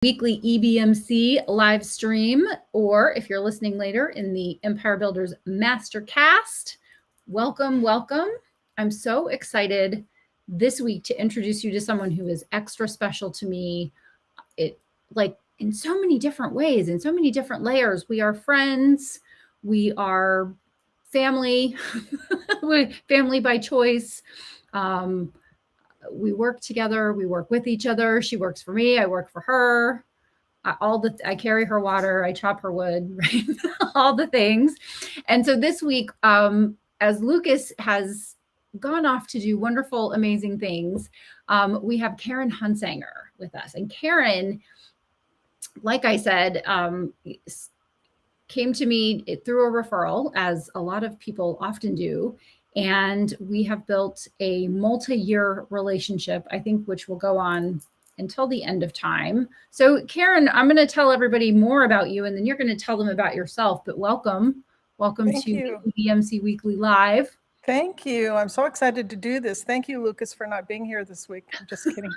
Weekly EBMC live stream, or if you're listening later in the Empire Builders MasterCast, welcome. I'm so excited this week to introduce you to someone who is extra special to me. In so many different ways, in so many different layers. We are friends. We are family, family by choice. We work together. We work with each other. She works for me. I work for her. I carry her water. I chop her wood, right? All the things. And so this week, as Lucas has gone off to do wonderful, amazing things, we have Karen Hunsanger with us. And Karen, like I said, came to me through a referral, as a lot of people often do. And we have built a multi-year relationship, I think, which will go on until the end of time. So Karen, I'm going to tell everybody more about you, and then you're going to tell them about yourself. But welcome Thank to you. EBMC Weekly Live. Thank you. I'm so excited to do this. Thank you, Lucas, for not being here this week. I'm just kidding.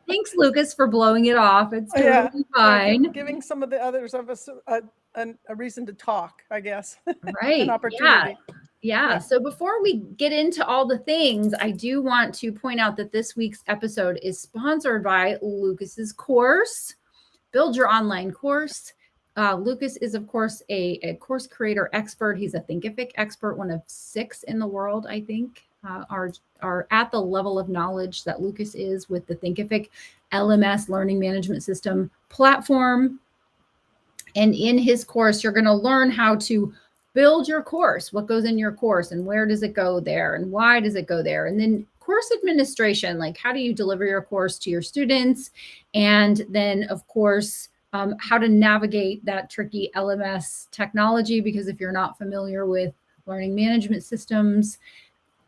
Thanks, Lucas, for blowing it off. It's totally fine. Giving some of the others of us a reason to talk, I guess. Right. An opportunity. Yeah. So before we get into all the things, I do want to point out that this week's episode is sponsored by Lucas's course, Build Your Online Course. Lucas is, of course, a course creator expert. He's a Thinkific expert, one of 6 in the world, I think, are at the level of knowledge that Lucas is with the Thinkific LMS learning management system platform. And in his course, you're going to learn how to build your course, what goes in your course and where does it go there and why does it go there? And then course administration, like how do you deliver your course to your students? And then, of course, how to navigate that tricky LMS technology, because if you're not familiar with learning management systems,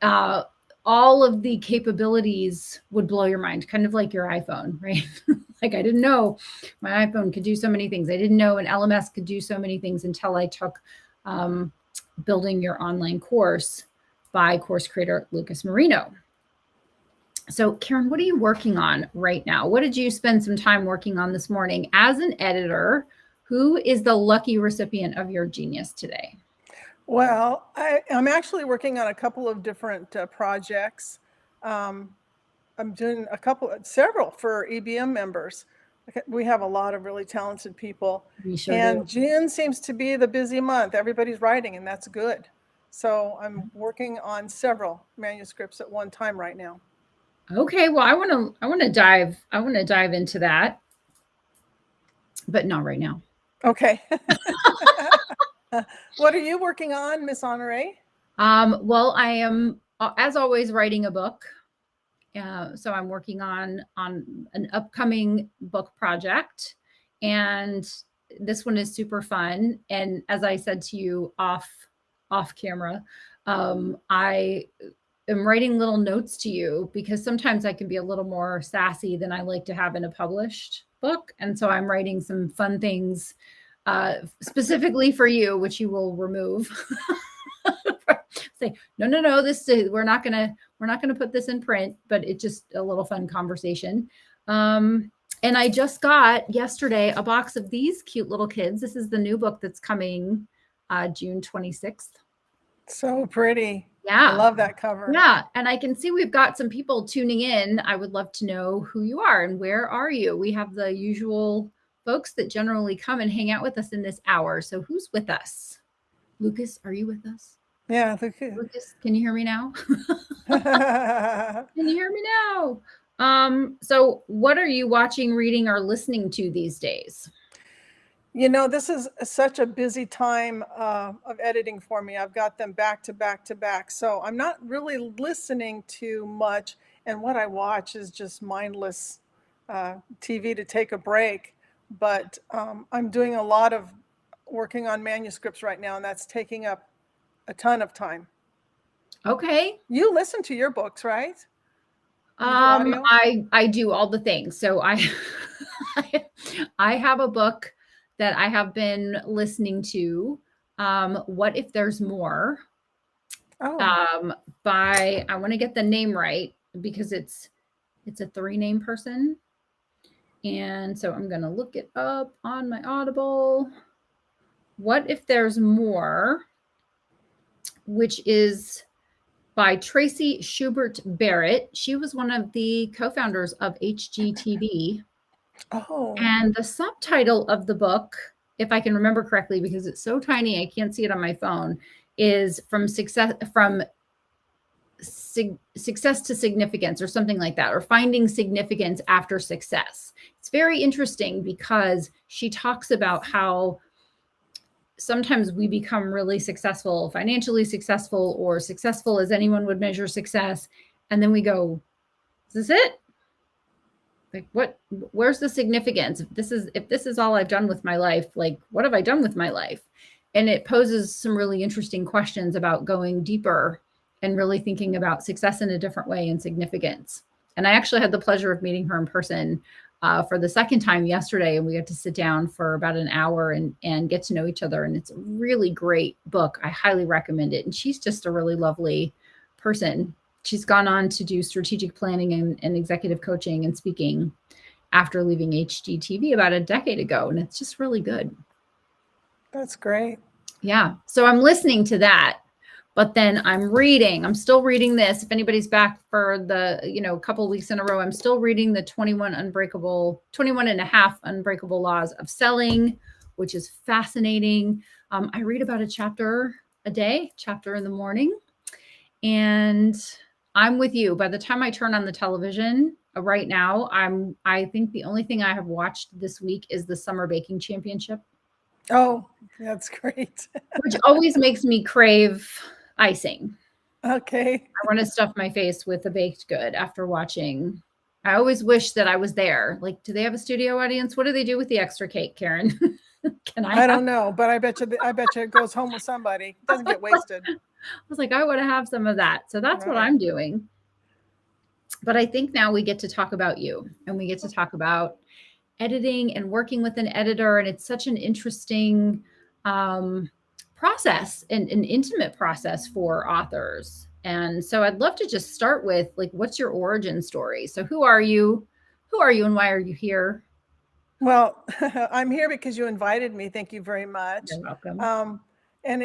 all of the capabilities would blow your mind, kind of like your iPhone, right? Like I didn't know my iPhone could do so many things. I didn't know an LMS could do so many things until I took Building Your Online Course by course creator Lucas Marino. So Karen, what are you working on right now? What did you spend some time working on this morning as an editor? Who is the lucky recipient of your genius today? Well, I'm actually working on a couple of different projects. I'm doing several for EBM members. We have a lot of really talented people. And June seems to be the busy month. Everybody's writing, and that's good. So I'm working on several manuscripts at one time right now. Okay, well, I want to dive into that, but not right now. Okay. What are you working on, Miss Honoree? Well, I am, as always, writing a book. So I'm working on an upcoming book project, and this one is super fun. And as I said to you off camera, I am writing little notes to you because sometimes I can be a little more sassy than I like to have in a published book. And so I'm writing some fun things specifically for you, which you will remove. Say, no, we're not gonna put this in print, but it's just a little fun conversation. And I just got yesterday a box of these cute little kids. This is the new book that's coming June 26th. So pretty. Yeah. I love that cover. Yeah. And I can see we've got some people tuning in. I would love to know who you are and where are you? We have the usual folks that generally come and hang out with us in this hour. So who's with us? Lucas, are you with us? Yeah. Lucas, can you hear me now? Can you hear me now? So what are you watching, reading, or listening to these days? You know, this is such a busy time of editing for me. I've got them back to back to back. So I'm not really listening to much. And what I watch is just mindless TV to take a break. But I'm doing a lot of working on manuscripts right now, and that's taking up a ton of time. Okay. You listen to your books, right? I do all the things. So I have a book that I have been listening to. What If There's More? I want to get the name right because it's a 3-name person. And so I'm going to look it up on my Audible. What If There's More, which is by Tracy Schubert Barrett. She was one of the co-founders of HGTV. Oh. And the subtitle of the book, if I can remember correctly, because it's so tiny, I can't see it on my phone, is Success to Significance, or something like that, or Finding Significance After Success. It's very interesting because she talks about how sometimes we become really successful, financially successful, or successful as anyone would measure success. And then we go, is this it? Like, where's the significance? If this is all I've done with my life, like, what have I done with my life? And it poses some really interesting questions about going deeper and really thinking about success in a different way and significance. And I actually had the pleasure of meeting her in person for the second time yesterday, and we got to sit down for about an hour and get to know each other. And it's a really great book. I highly recommend it. And she's just a really lovely person. She's gone on to do strategic planning and executive coaching and speaking after leaving HGTV about a decade ago. And it's just really good. That's great. Yeah. So I'm listening to that, but then I'm still reading this. If anybody's back for the, a couple of weeks in a row, I'm still reading the 21 and a half unbreakable laws of selling, which is fascinating. I read about a chapter a day, chapter in the morning. And I'm with you. By the time I turn on the television right now, I think the only thing I have watched this week is the Summer Baking Championship. Oh, that's great. Which always makes me crave icing. Okay. I want to stuff my face with a baked good after watching. I always wish that I was there. Like, do they have a studio audience? What do they do with the extra cake, Karen? I don't know, but I bet you it goes home with somebody. It doesn't get wasted. I was like, I want to have some of that. So that's what I'm doing. But I think now we get to talk about you, and we get to talk about editing and working with an editor. And it's such an interesting process and an intimate process for authors. And so I'd love to just start with, like, what's your origin story? So who are you? And why are you here? Well, I'm here because you invited me. Thank you very much. You're welcome. And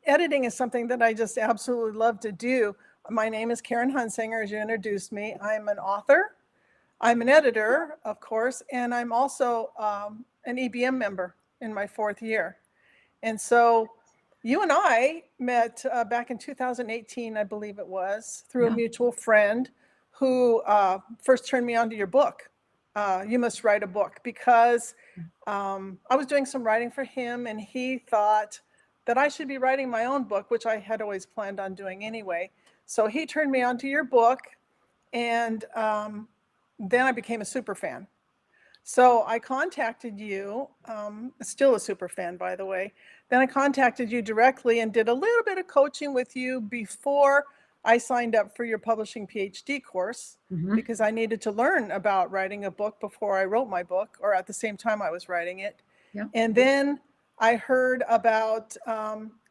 editing is something that I just absolutely love to do. My name is Karen Hunsanger, as you introduced me. I'm an author. I'm an editor, of course, and I'm also an EBM member in my 4th year. And so you and I met back in 2018, I believe it was, through a mutual friend who first turned me on to your book. You Must Write a Book, because I was doing some writing for him, and he thought that I should be writing my own book, which I had always planned on doing anyway. So he turned me on to your book, and then I became a super fan. So I contacted you, still a super fan, by the way. Then I contacted you directly and did a little bit of coaching with you before I signed up for your publishing PhD course, because I needed to learn about writing a book before I wrote my book, or at the same time I was writing it. Yeah. And then I heard about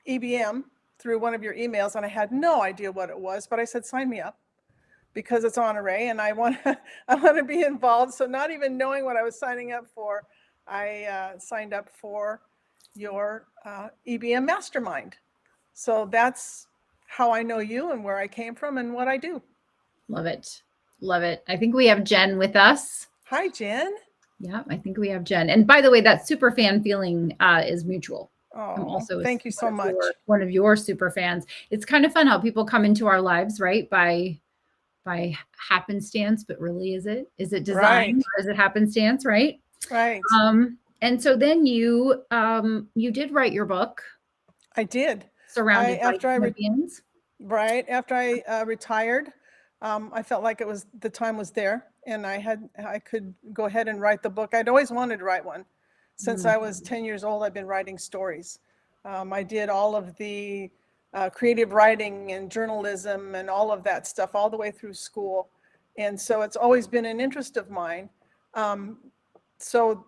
EBM through one of your emails, and I had no idea what it was, but I said, sign me up, because it's Honoree and I want to be involved. So not even knowing what I was signing up for, I signed up for your EBM mastermind. So that's how I know you and where I came from and what I do. Love it. Love it. I think we have Jen with us. Hi, Jen. Yeah, I think we have Jen. And by the way, that super fan feeling is mutual. Oh, I'm also thank you so much. One of your super fans. It's kind of fun how people come into our lives, right? By happenstance, but really is it design, or is it happenstance, right? Right. And so then you did write your book. I did. Surrounded by champions. Right after I retired, I felt like the time was there, and I could go ahead and write the book. I'd always wanted to write one. Since I was 10 years old, I've been writing stories. I did all of the creative writing and journalism and all of that stuff all the way through school. And so it's always been an interest of mine. So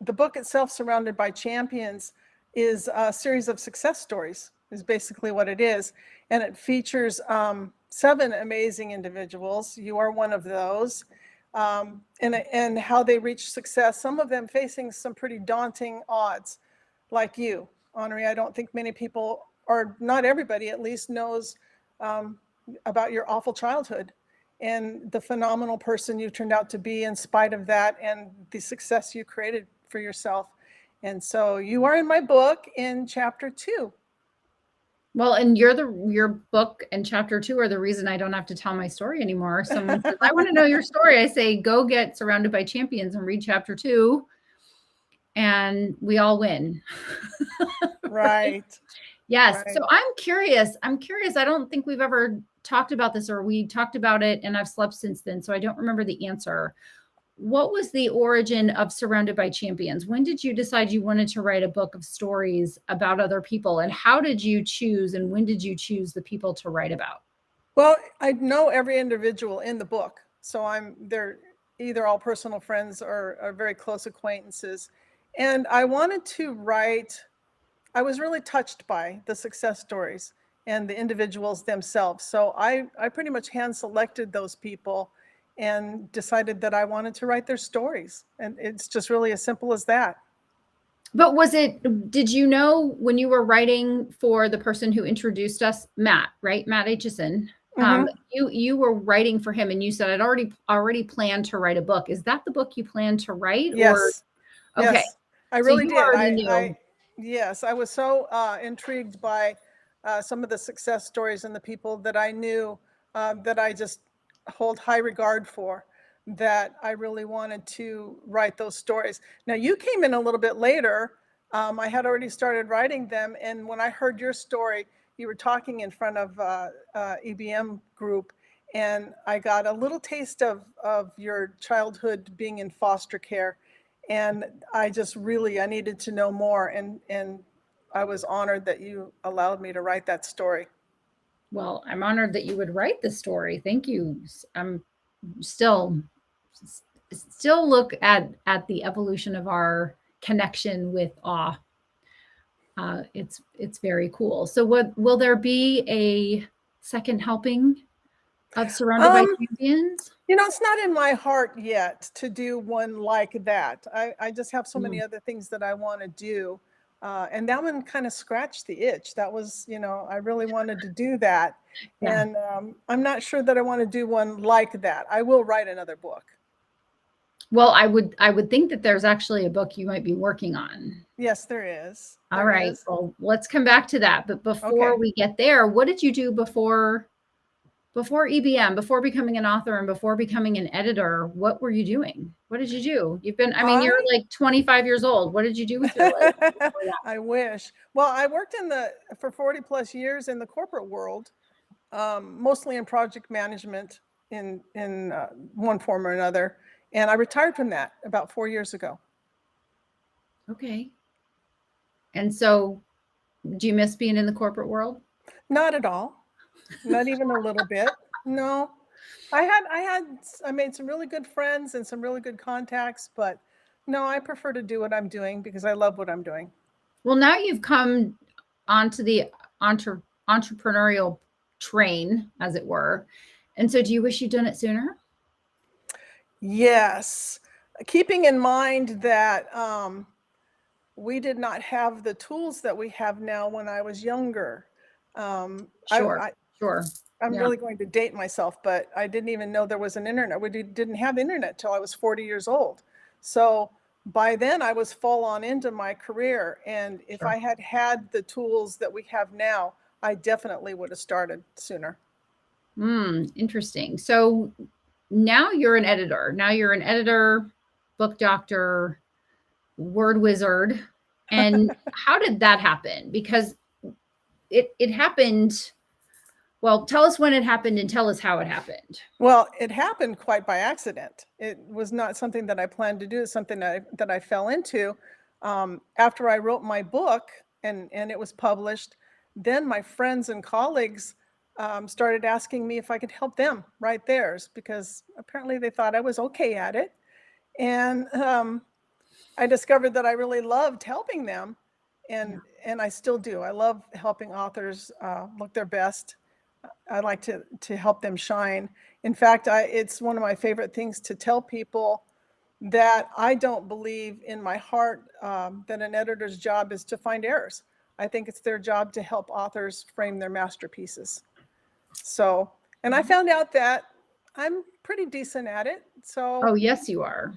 the book itself, Surrounded by Champions, is a series of success stories, is basically what it is. And it features 7 amazing individuals. You are one of those. and how they reach success. Some of them facing some pretty daunting odds, like you, Honoree. I don't think many people, or not everybody at least, knows about your awful childhood and the phenomenal person you turned out to be in spite of that, and the success you created for yourself. And so you are in my book in chapter 2. Well, and your book and chapter 2 are the reason I don't have to tell my story anymore. Someone says, I want to know your story. I say, go get Surrounded by Champions and read chapter 2. And we all win. Right. Yes. Right. So I'm curious. I don't think we've ever talked about this, or we talked about it and I've slept since then. So I don't remember the answer. What was the origin of Surrounded by Champions? When did you decide you wanted to write a book of stories about other people? And how did you choose, and when did you choose the people to write about? Well, I know every individual in the book. So they're either all personal friends or very close acquaintances. And I wanted to write, I was really touched by the success stories and the individuals themselves. So I pretty much hand selected those people and decided that I wanted to write their stories. And it's just really as simple as that. But did you know when you were writing for the person who introduced us, Matt, right? Matt Aitchison, you were writing for him and you said, I'd already planned to write a book. Is that the book you plan to write? Yes. Or, okay. Yes, I really did. Already knew. Yes, I was so intrigued by some of the success stories and the people that I knew that I just hold high regard for, that I really wanted to write those stories. Now, you came in a little bit later. I had already started writing them. And when I heard your story, you were talking in front of EBM group, and I got a little taste of your childhood being in foster care. And I needed to know more. And I was honored that you allowed me to write that story. Well, I'm honored that you would write the story. Thank you. I'm still look at the evolution of our connection with awe. It's very cool. So what will there be a second helping of Surrounded by Champions? It's not in my heart yet to do one like that. I just have so many other things that I want to do. And that one kind of scratched the itch. That was, I really wanted to do that. Yeah. And I'm not sure that I want to do one like that. I will write another book. Well, I would think that there's actually a book you might be working on. Yes, there is. All right. Well, let's come back to that. But before we get there, what did you do before EBM, before becoming an author and before becoming an editor? What were you doing? What did you do? You're like 25 years old. What did you do with your life? I wish. Well, I worked for 40 plus years in the corporate world, mostly in project management in one form or another. And I retired from that about 4 years ago. Okay. And so do you miss being in the corporate world? Not at all. Not even a little bit. No. I made some really good friends and some really good contacts, but no, I prefer to do what I'm doing because I love what I'm doing. Well, now you've come onto the entrepreneurial train, as it were. And so do you wish you'd done it sooner? Yes. Keeping in mind that we did not have the tools that we have now when I was younger. Sure. I'm really going to date myself, but I didn't even know there was an internet. We didn't have internet till I was 40 years old. So by then I was full on into my career. And if I had had the tools that we have now, I definitely would have started sooner. Interesting. So now you're an editor. Now you're an editor, book doctor, word wizard. And how did that happen? Because it happened. Well, tell us when it happened and tell us how it happened. Well, it happened quite by accident. It was not something that I planned to do. It's something that I fell into. After I wrote my book and it was published, then my friends and colleagues started asking me if I could help them write theirs, because apparently they thought I was okay at it. And I discovered that I really loved helping them. And I still do. I love helping authors look their best. I like to help them shine. In fact, it's one of my favorite things to tell people that I don't believe in my heart that an editor's job is to find errors. I think it's their job to help authors frame their masterpieces. So, and I found out that I'm pretty decent at it. So, Oh, yes, you are.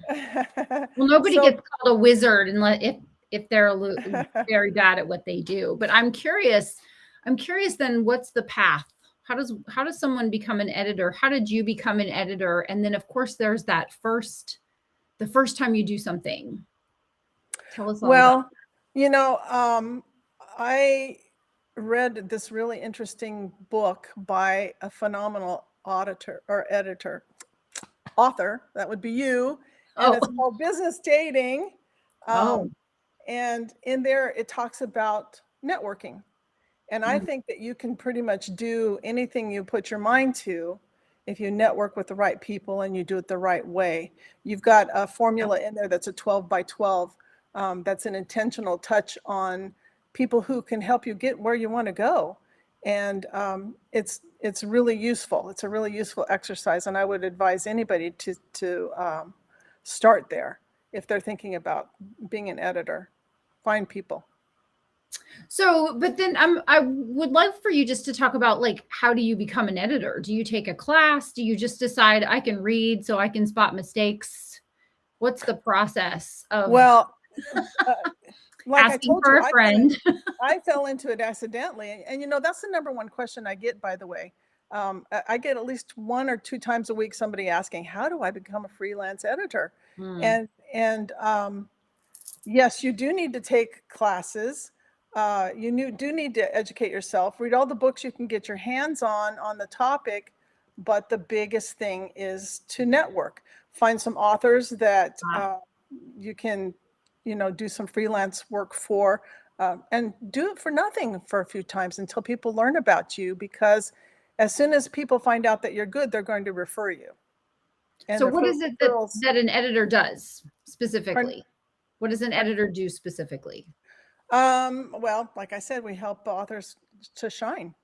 Well, nobody so, gets called a wizard unless if they're very bad at what they do. But I'm curious then, what's the path? How does someone become an editor? How did you become an editor? And then of course there's that the first time you do something. Tell us all about well, I read this really interesting book by a phenomenal author, that would be you, and it's called Business Dating. Oh. And in there, it talks about networking. And I think that you can pretty much do anything you put your mind to if you network with the right people and you do it the right way. You've got a formula in there that's a 12 by 12. That's an intentional touch on people who can help you get where you want to go. And it's really useful. It's a really useful exercise. And I would advise anybody to start there if they're thinking about being an editor. Find people. So, but then I would love for you just to talk about, like, how do you become an editor? Do you take a class? Do you just decide I can read so I can spot mistakes? What's the process of like asking for a friend? I fell into it accidentally. And that's the number one question I get, by the way. I get at least 1 or 2 times a week somebody asking, how do I become a freelance editor? And yes, you do need to take classes. You do need to educate yourself, read all the books you can get your hands on the topic, but the biggest thing is to network. Find some authors that you can, do some freelance work for, and do it for nothing for a few times until people learn about you, because as soon as people find out that you're good, they're going to refer you. And so what is it that an editor does specifically? Pardon? What does an editor do specifically? Well, like I said, we help authors to shine.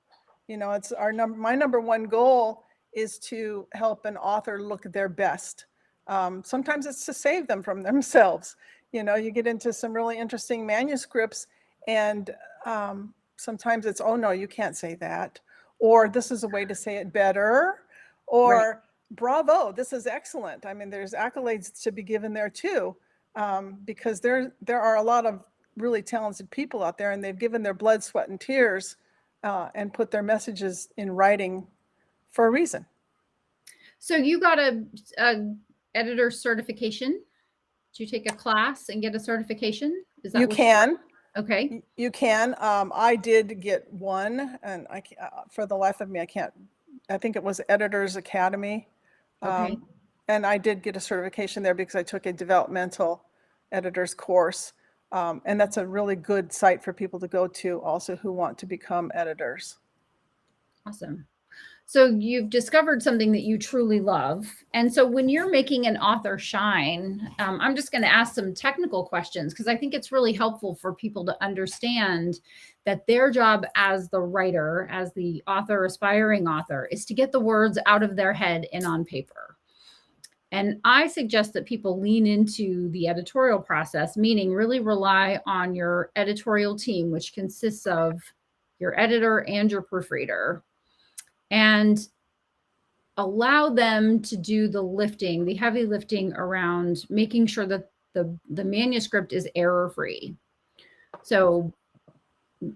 It's my number one goal is to help an author look their best. Sometimes it's to save them from themselves. You get into some really interesting manuscripts, and sometimes it's, oh no, you can't say that, or this is a way to say it better, or bravo, this is excellent. I mean, there's accolades to be given there too, because there are a lot of really talented people out there, and they've given their blood, sweat, and tears and put their messages in writing for a reason. So you got a editor certification? Did you take a class and get a certification? Is that you can? Okay. You can. I did get one, and for the life of me, I can't. I think it was Editors Academy. Okay. And I did get a certification there because I took a developmental editor's course. And that's a really good site for people to go to also who want to become editors. Awesome. So you've discovered something that you truly love. And so when you're making an author shine, I'm just going to ask some technical questions, because I think it's really helpful for people to understand that their job as the writer, as the author, aspiring author, is to get the words out of their head and on paper. And I suggest that people lean into the editorial process, meaning really rely on your editorial team, which consists of your editor and your proofreader, and allow them to do the lifting, the heavy lifting around making sure that the manuscript is error-free. So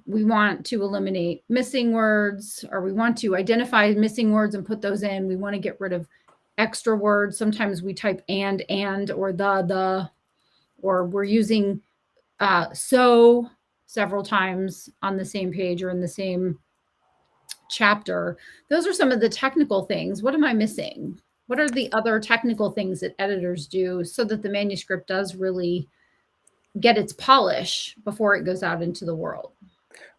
we want to eliminate missing words, or we want to identify missing words and put those in. We want to get rid of extra words. Sometimes we type and, or the, or we're using so several times on the same page or in the same chapter. Those are some of the technical things. What am I missing? What are the other technical things that editors do so that the manuscript does really get its polish before it goes out into the world?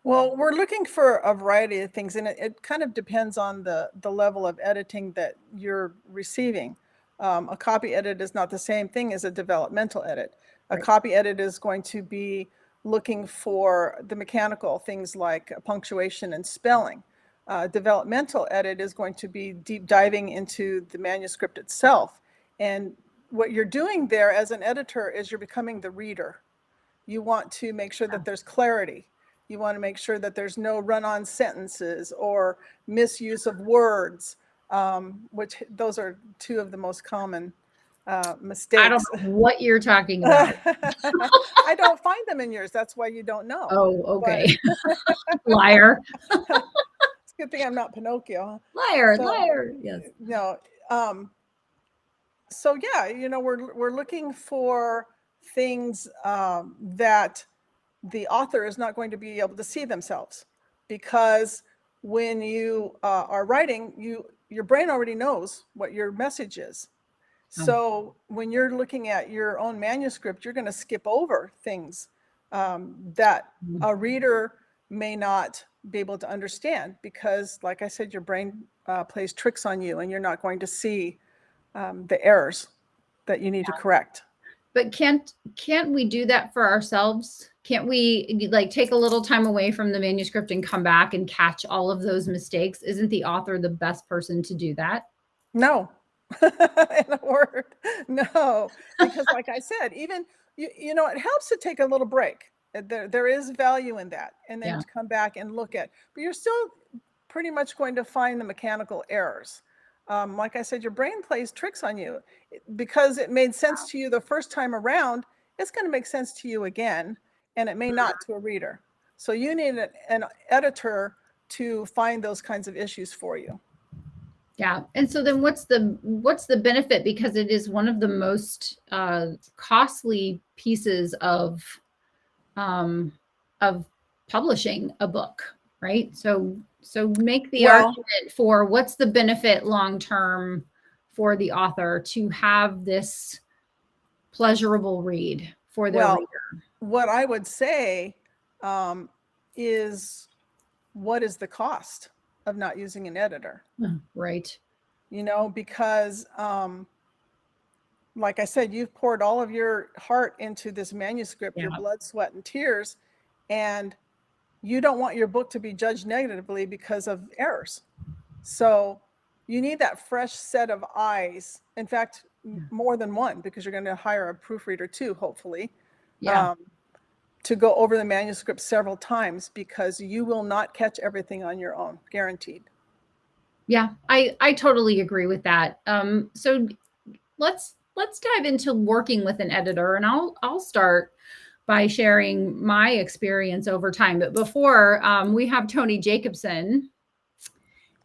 Well, we're looking for a variety of things, and it kind of depends on the level of editing that you're receiving. A copy edit is not the same thing as a developmental edit. A copy edit is going to be looking for the mechanical things like punctuation and spelling. developmental edit is going to be deep diving into the manuscript itself. And what you're doing there as an editor is you're becoming the reader. You want to make sure that there's clarity. You want to make sure that there's no run-on sentences or misuse of words, which those are two of the most common mistakes. I don't know what you're talking about. I don't find them in yours. That's why you don't know. Oh, okay. Liar. It's a good thing I'm not Pinocchio. Liar. Yes. No. So yeah, we're looking for things that the author is not going to be able to see themselves, because when you are writing, your brain already knows what your message is. So when you're looking at your own manuscript, you're going to skip over things that a reader may not be able to understand, because, like I said, your brain plays tricks on you, and you're not going to see the errors that you need to correct. But can't we do that for ourselves? Can't we like take a little time away from the manuscript and come back and catch all of those mistakes? Isn't the author the best person to do that? No. In a word, no. Because like I said, even, it helps to take a little break. There is value in that. And then to come back and look at, but you're still pretty much going to find the mechanical errors. Like I said, your brain plays tricks on you. Because it made sense to you the first time around, it's going to make sense to you again, and it may not to a reader. So you need an editor to find those kinds of issues for you. Yeah. And so then what's the benefit? Because it is one of the most costly pieces of publishing a book, right? So make the argument for what's the benefit long-term for the author to have this pleasurable read for their reader. What I would say is, what is the cost of not using an editor? Right. Because like I said, you've poured all of your heart into this manuscript, your blood, sweat, and tears, and you don't want your book to be judged negatively because of errors. So you need that fresh set of eyes. In fact, more than one, because you're going to hire a proofreader too, hopefully, to go over the manuscript several times, because you will not catch everything on your own, guaranteed. Yeah, I totally agree with that. So let's dive into working with an editor, and I'll start by sharing my experience over time. But before, we have Tony Jacobson,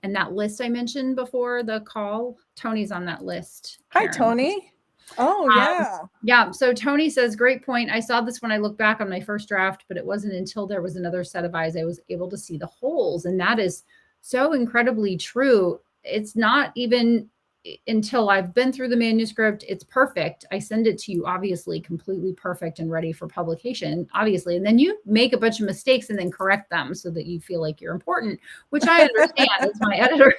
and that list I mentioned before the call, Tony's on that list. Karen. Hi, Tony. Oh, yeah. Yeah. So Tony says, great point. I saw this when I looked back on my first draft, but it wasn't until there was another set of eyes I was able to see the holes. And that is so incredibly true. It's not even until I've been through the manuscript, it's perfect. I send it to you, obviously, completely perfect and ready for publication, obviously. And then you make a bunch of mistakes and then correct them so that you feel like you're important, which I understand as my editor.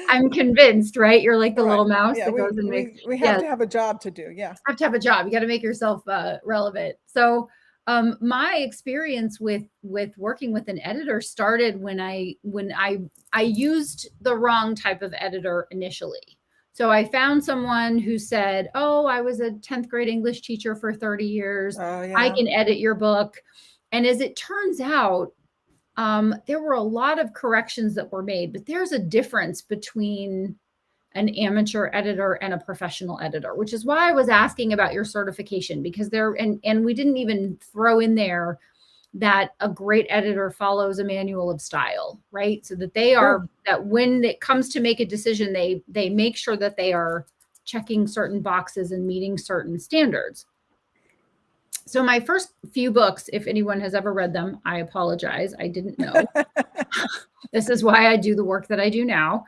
I'm convinced, right? You're like the little mouse that goes and makes. We have to have a job to do. Yeah. Have to have a job. You got to make yourself relevant. So my experience with working with an editor started when I used the wrong type of editor initially. So I found someone who said, "Oh, I was a 10th grade English teacher for 30 years. I can edit your book." And as it turns out, there were a lot of corrections that were made, but there's a difference between an amateur editor and a professional editor, which is why I was asking about your certification, because and we didn't even throw in there that a great editor follows a manual of style, right? So that they are, that when it comes to make a decision, they make sure that they are checking certain boxes and meeting certain standards. So my first few books, if anyone has ever read them, I apologize. I didn't know. This is why I do the work that I do now.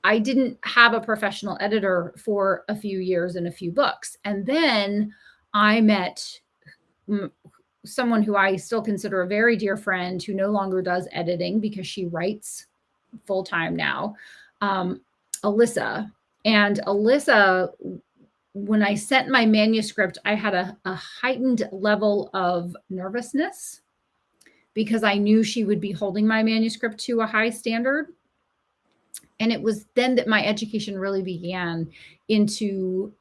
I didn't have a professional editor for a few years and a few books. And then I met someone who I still consider a very dear friend, who no longer does editing because she writes full-time now, Alyssa. And Alyssa, when I sent my manuscript, I had a heightened level of nervousness because I knew she would be holding my manuscript to a high standard. And it was then that my education really began into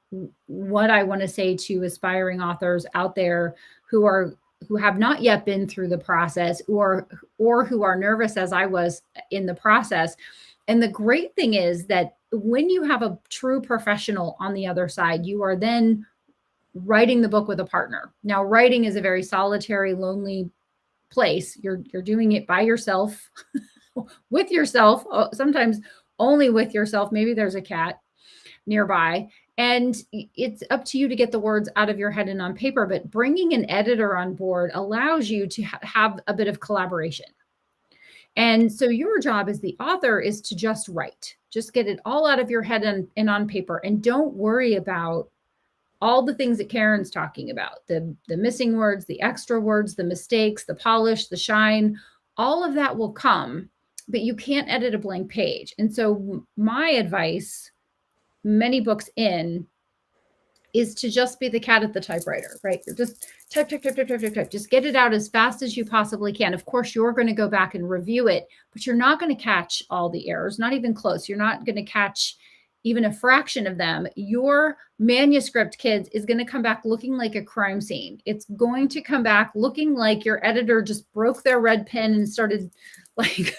what I want to say to aspiring authors out there who have not yet been through the process, or who are nervous as I was in the process. And the great thing is that when you have a true professional on the other side, you are then writing the book with a partner. Now, writing is a very solitary, lonely place. You're doing it by yourself, with yourself, sometimes only with yourself. Maybe there's a cat nearby. And it's up to you to get the words out of your head and on paper. But bringing an editor on board allows you to have a bit of collaboration. And so your job as the author is to just write, just get it all out of your head and on paper. And don't worry about all the things that Karen's talking about, the missing words, the extra words, the mistakes, the polish, the shine, all of that will come, but you can't edit a blank page. And so my advice, many books in, is to just be the cat at the typewriter, right? You're just type. Just get it out as fast as you possibly can. Of course, you're going to go back and review it, but you're not going to catch all the errors, not even close. You're not going to catch even a fraction of them. Your manuscript, kids, is going to come back looking like a crime scene. It's going to come back looking like your editor just broke their red pen and started like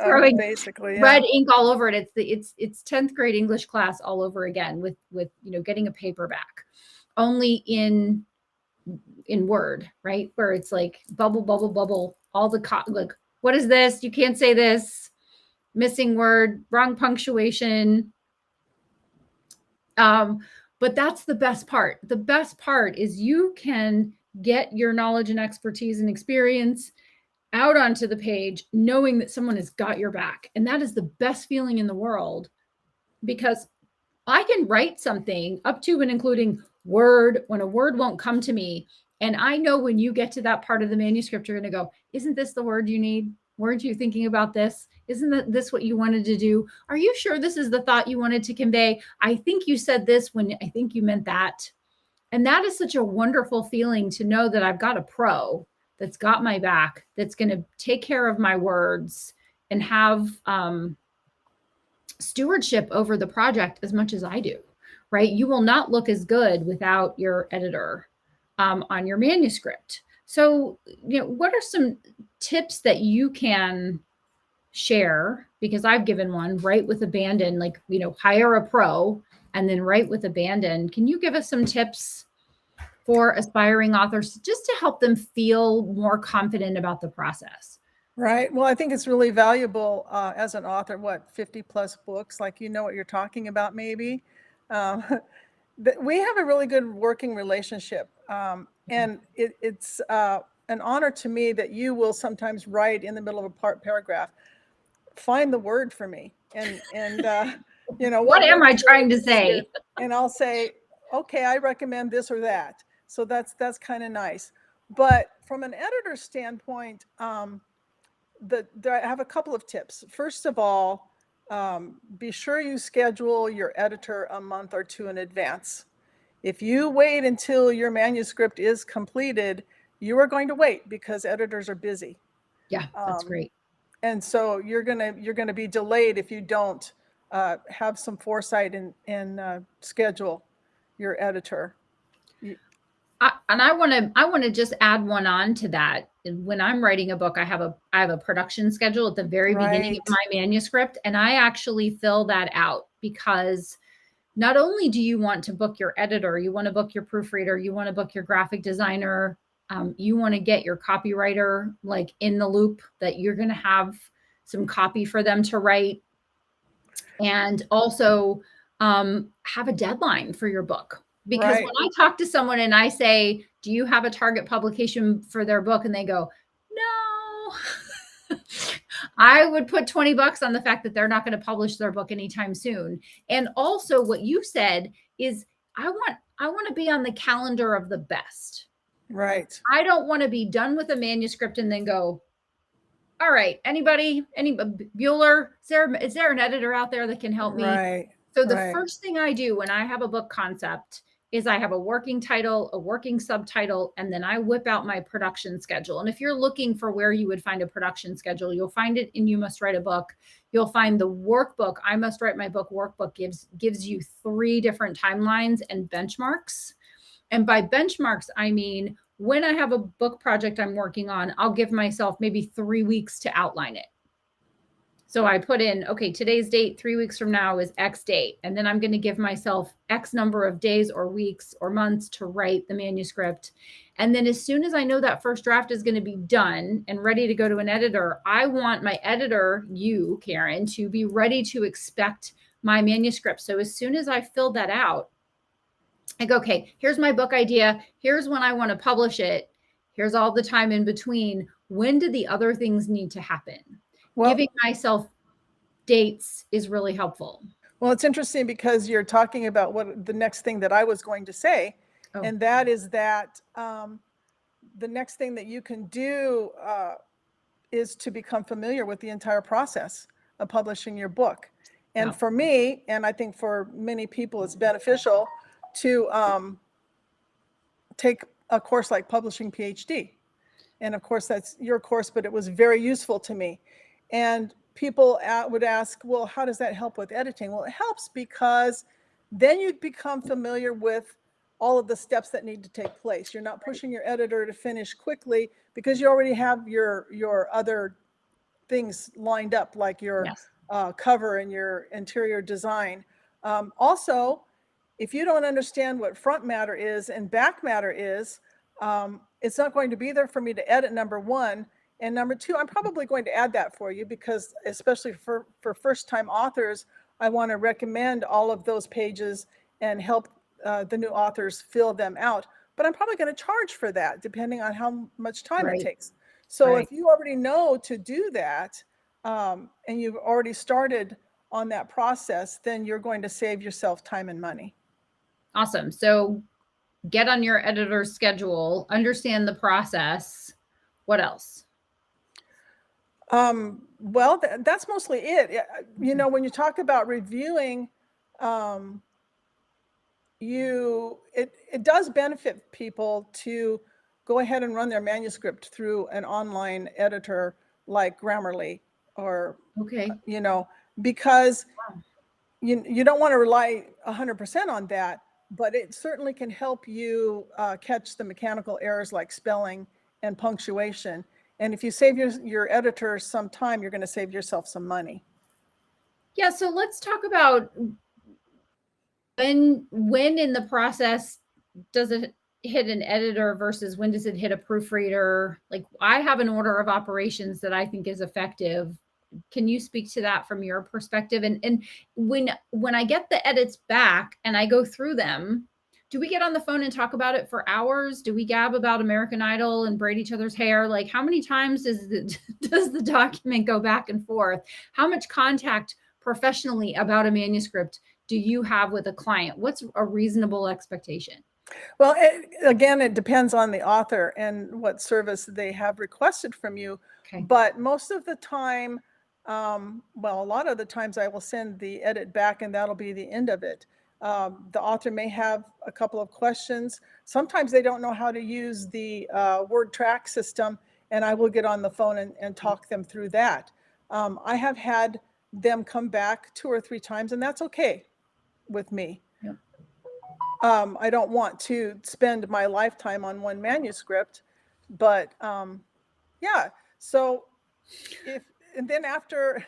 throwing basically red ink all over it. It's 10th grade English class all over again with getting a paperback, only in Word, right? Where it's like bubble, all the like, what is this? You can't say this. Missing word, wrong punctuation. But that's the best part. The best part is you can get your knowledge and expertise and experience out onto the page, knowing that someone has got your back. And that is the best feeling in the world, because I can write something up to and including word when a word won't come to me. And I know when you get to that part of the manuscript, you're going to go, isn't this the word you need? Weren't you thinking about this? Isn't this what you wanted to do? Are you sure this is the thought you wanted to convey? I think you said this when I think you meant that. And that is such a wonderful feeling to know that I've got a pro that's got my back, that's going to take care of my words and have stewardship over the project as much as I do, right? You will not look as good without your editor on your manuscript. So, what are some tips that you can share? Because I've given one, write with abandon, like, hire a pro and then write with abandon. Can you give us some tips for aspiring authors just to help them feel more confident about the process? Right. Well, I think it's really valuable as an author, 50 plus books, like, what you're talking about, maybe. We have a really good working relationship. And it's an honor to me that you will sometimes write in the middle of a paragraph, find the word for me. And what am I trying to say? And I'll say, okay, I recommend this or that. So that's kind of nice. But from an editor standpoint, I have a couple of tips. First of all, be sure you schedule your editor a month or two in advance. If you wait until your manuscript is completed, you are going to wait because editors are busy. Yeah, that's great. And so you're gonna be delayed if you don't have some foresight and schedule your editor. I want to just add one on to that. When I'm writing a book, I have a production schedule at the very beginning of my manuscript, and I actually fill that out because not only do you want to book your editor, you want to book your proofreader, you want to book your graphic designer, you want to get your copywriter like in the loop, that you're going to have some copy for them to write, and also have a deadline for your book. Because when I talk to someone and I say, do you have a target publication for their book? And they go, no, I would put $20 on the fact that they're not going to publish their book anytime soon. And also what you said is, I want to be on the calendar of the best. Right. I don't want to be done with a manuscript and then go, all right, anybody, Bueller, is there an editor out there that can help me? Right. So the first thing I do when I have a book concept is I have a working title, a working subtitle, and then I whip out my production schedule. And if you're looking for where you would find a production schedule, you'll find it in You Must Write a Book. You'll find the workbook, I Must Write My Book workbook gives you 3 different timelines and benchmarks. And by benchmarks, I mean, when I have a book project I'm working on, I'll give myself maybe 3 weeks to outline it. So I put in, okay, today's date, 3 weeks from now is X date. And then I'm going to give myself X number of days or weeks or months to write the manuscript. And then as soon as I know that first draft is going to be done and ready to go to an editor, I want my editor, you, Karen, to be ready to expect my manuscript. So as soon as I fill that out, I go, okay, here's my book idea. Here's when I want to publish it. Here's all the time in between. When do the other things need to happen? Well, giving myself dates is really helpful. Well, it's interesting because you're talking about what the next thing that I was going to say. Oh. And that is that the next thing that you can do is to become familiar with the entire process of publishing your book. And for me, and I think for many people, it's beneficial to take a course like Publishing PhD. And of course, that's your course, but it was very useful to me. And people would ask, well, how does that help with editing? Well, it helps because then you become familiar with all of the steps that need to take place. You're not pushing your editor to finish quickly because you already have your other things lined up, like your cover and your interior design. Also, if you don't understand what front matter is and back matter is, it's not going to be there for me to edit, number one. And number two, I'm probably going to add that for you because especially for first-time authors, I want to recommend all of those pages and help the new authors fill them out. But I'm probably going to charge for that depending on how much time it takes. So if you already know to do that and you've already started on that process, then you're going to save yourself time and money. Awesome. So get on your editor's schedule, understand the process. What else? Well, that's mostly it. You know, when you talk about reviewing, it does benefit people to go ahead and run their manuscript through an online editor like Grammarly or, you know, because you don't want to rely 100% on that, but it certainly can help you catch the mechanical errors like spelling and punctuation. And if you save your editor some time, you're going to save yourself some money. Yeah. So let's talk about when in the process does it hit an editor versus when does it hit a proofreader? Like, I have an order of operations that I think is effective. Can you speak to that from your perspective? And when I get the edits back and I go through them, do we get on the phone and talk about it for hours? Do we gab about American Idol and braid each other's hair? Like, how many times does the document go back and forth? How much contact professionally about a manuscript do you have with a client? What's a reasonable expectation? Well, again, it depends on the author and what service they have requested from you. Okay. But most of the time, well, a lot of the times I will send the edit back and that'll be the end of it. The author may have a couple of questions. Sometimes they don't know how to use the word track system, and I will get on the phone and talk them through that. I have had them come back 2 or 3 times, and that's okay with me. Yeah. I don't want to spend my lifetime on one manuscript, but yeah. So then after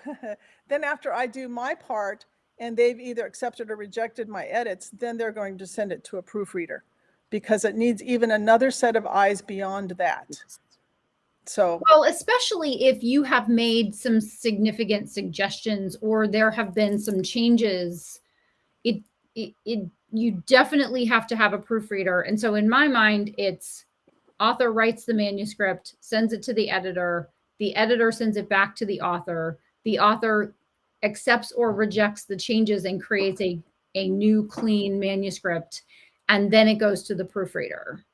I do my part, and they've either accepted or rejected my edits, then they're going to send it to a proofreader because it needs even another set of eyes beyond that. So, well, especially if you have made some significant suggestions or there have been some changes, you definitely have to have a proofreader. And so in my mind, it's author writes the manuscript, sends it to the editor sends it back to the author accepts or rejects the changes and creates a new clean manuscript, and then it goes to the proofreader.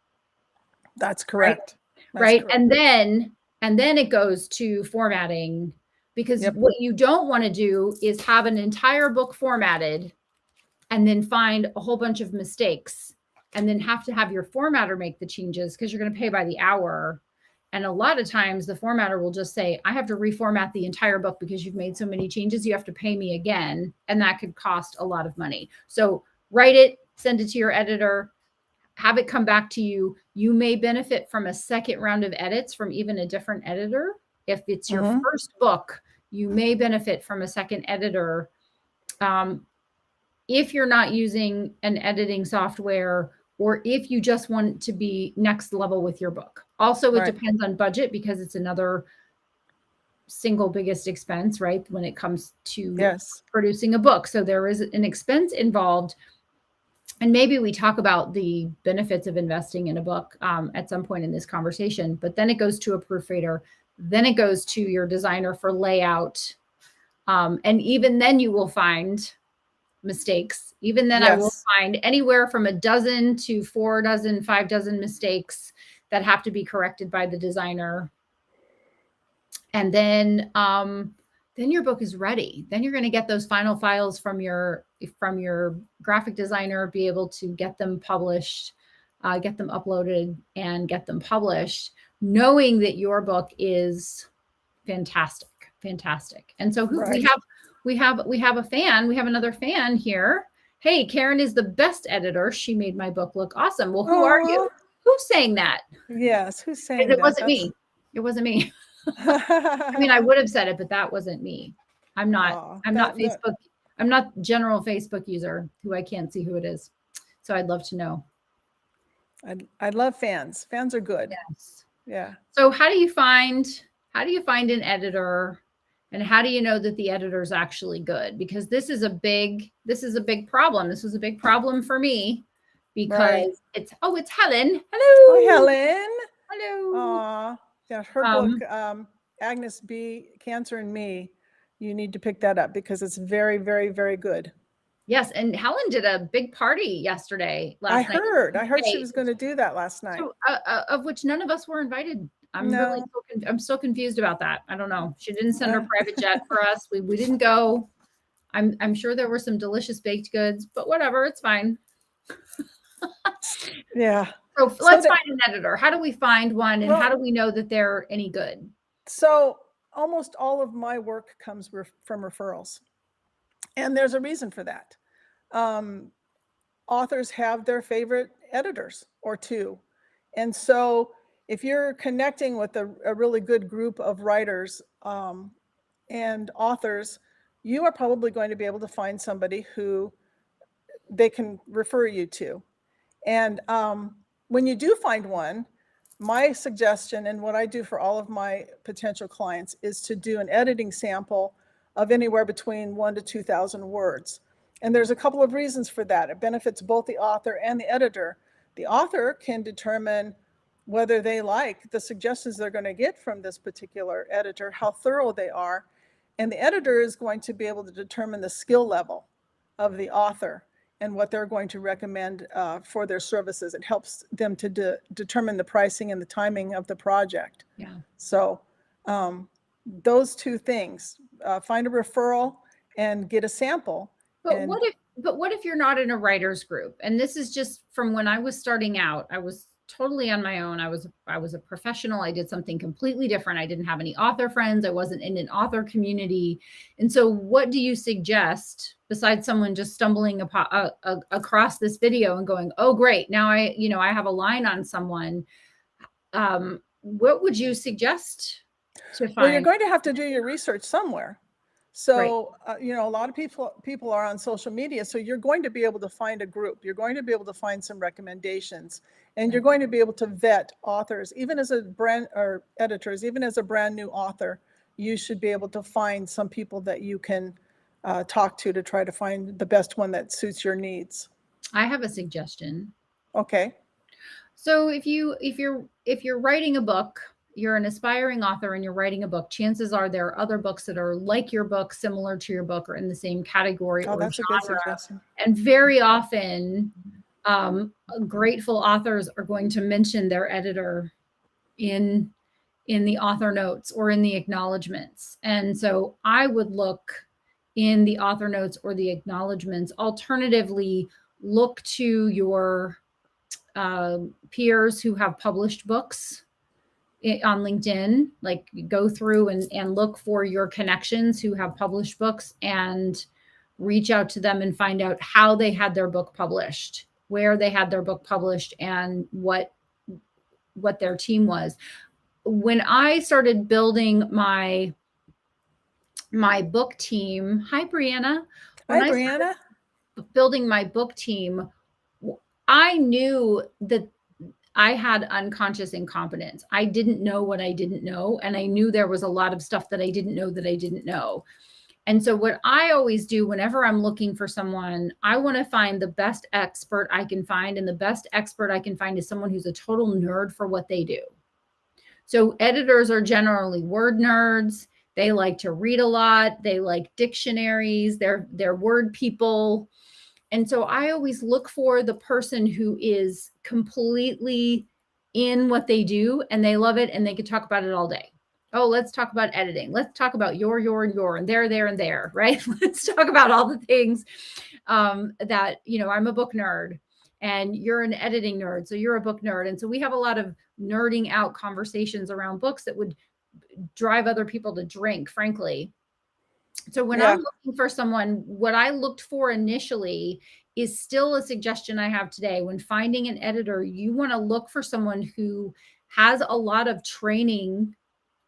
That's correct. Right. Correct. And then it goes to formatting, because what you don't want to do is have an entire book formatted and then find a whole bunch of mistakes and then have to have your formatter make the changes because you're going to pay by the hour. And a lot of times the formatter will just say, I have to reformat the entire book because you've made so many changes. You have to pay me again. And that could cost a lot of money. So write it, send it to your editor, have it come back to you. You may benefit from a second round of edits from even a different editor. If it's your first book, you may benefit from a second editor. If you're not using an editing software, or if you just want to be next level with your book. Also, it depends on budget because it's another single biggest expense, right? When it comes to producing a book. So there is an expense involved. And maybe we talk about the benefits of investing in a book at some point in this conversation, but then it goes to a proofreader. Then it goes to your designer for layout. And even then you will find mistakes. Even then I will find anywhere from 12 to 4 dozen, 5 dozen mistakes that have to be corrected by the designer. And then your book is ready. Then you're going to get those final files from your graphic designer, be able to get them published, get them uploaded, and get them published, knowing that your book is fantastic. And so we have a fan. We have another fan here. Hey, Karen is the best editor. She made my book look awesome. Well, who are you? Who's saying that? Yes, who's saying that? It wasn't me. It wasn't me. I mean, I would have said it, but that wasn't me. I'm not Facebook. I'm not general Facebook user who I can't see who it is. So I'd love to know. I love fans. Fans are good. Yes. Yeah. So how do you find an editor, and how do you know that the editor is actually good? Because this is a big problem. This was a big problem for me because it's Helen. Hello. Oh, Helen. Hello. Aw. Yeah, her book, Agnes B, Cancer and Me, you need to pick that up because it's very, very, very good. Yes, and Helen did a big party yesterday last night. I heard she was going to do that last night. So, of which none of us were invited. I'm still confused about that. I don't know. She didn't send her private jet for us. We didn't go. I'm sure there were some delicious baked goods, but whatever, it's fine. Yeah. So let's find an editor. How do we find one, and how do we know that they're any good? So almost all of my work comes from referrals. And there's a reason for that. Authors have their favorite editors or two. And so if you're connecting with a really good group of writers and authors, you are probably going to be able to find somebody who they can refer you to. And when you do find one, my suggestion and what I do for all of my potential clients is to do an editing sample of anywhere between 1,000 to 2,000 words. And there's a couple of reasons for that. It benefits both the author and the editor. The author can determine whether they like the suggestions they're going to get from this particular editor, how thorough they are. And the editor is going to be able to determine the skill level of the author and what they're going to recommend for their services. It helps them to determine the pricing and the timing of the project. Yeah. So those two things, find a referral and get a sample. But what if you're not in a writer's group? And this is just from when I was starting out. I was totally on my own. I was a professional. I did something completely different. I didn't have any author friends. I wasn't in an author community. And so what do you suggest besides someone just stumbling across this video and going, oh, great, now I have a line on someone. What would you suggest to find? Well, you're going to have to do your research somewhere. So, a lot of people are on social media. So you're going to be able to find a group. You're going to be able to find some recommendations, and you're going to be able to vet authors, even as editors, even as a brand new author. You should be able to find some people that you can talk to try to find the best one that suits your needs. I have a suggestion. Okay. So if you're writing a book, you're an aspiring author and you're writing a book, chances are there are other books that are like your book, similar to your book, or in the same category or that's genre. a good suggestion. And very often, grateful authors are going to mention their editor in the author notes or in the acknowledgments. And so I would look in the author notes or the acknowledgments. Alternatively, look to your peers who have published books on LinkedIn. Like, go through and look for your connections who have published books and reach out to them and find out how they had their book published, where they had their book published, and what their team was. When I started building my book team, hi Brianna. When Hi Brianna. building my book team, I knew that I had unconscious incompetence. I didn't know what I didn't know. And I knew there was a lot of stuff that I didn't know that I didn't know. And so what I always do whenever I'm looking for someone, I want to find the best expert I can find. And the best expert I can find is someone who's a total nerd for what they do. So editors are generally word nerds. They like to read a lot. They like dictionaries. They're word people. And so I always look for the person who is completely in what they do and they love it and they could talk about it all day. Oh, let's talk about editing. Let's talk about your, and there, and there, right? Let's talk about all the things that, I'm a book nerd and you're an editing nerd. So you're a book nerd. And so we have a lot of nerding out conversations around books that would drive other people to drink, frankly. So when I'm looking for someone, what I looked for initially is still a suggestion I have today. When finding an editor, you want to look for someone who has a lot of training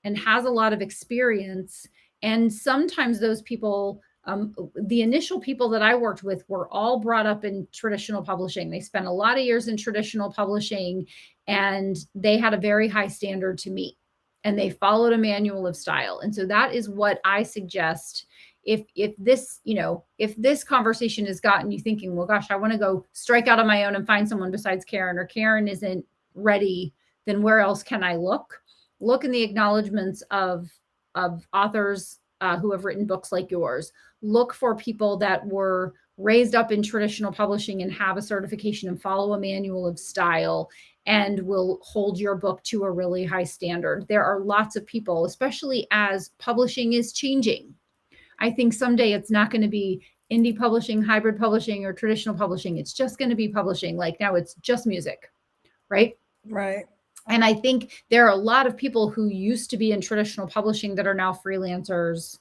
and has a lot of experience. And sometimes those people, the initial people that I worked with were all brought up in traditional publishing. They spent a lot of years in traditional publishing and they had a very high standard to meet. And they followed a manual of style. And so that is what I suggest. If this conversation has gotten you thinking, well, gosh, I want to go strike out on my own and find someone besides Karen, or Karen isn't ready, then where else can I look? Look in the acknowledgments of authors who have written books like yours. Look for people that were raised up in traditional publishing and have a certification and follow a manual of style and will hold your book to a really high standard. There are lots of people, especially as publishing is changing. I think someday it's not going to be indie publishing, hybrid publishing, or traditional publishing. It's just going to be publishing. Like now it's just music, right? Right. And I think there are a lot of people who used to be in traditional publishing that are now freelancers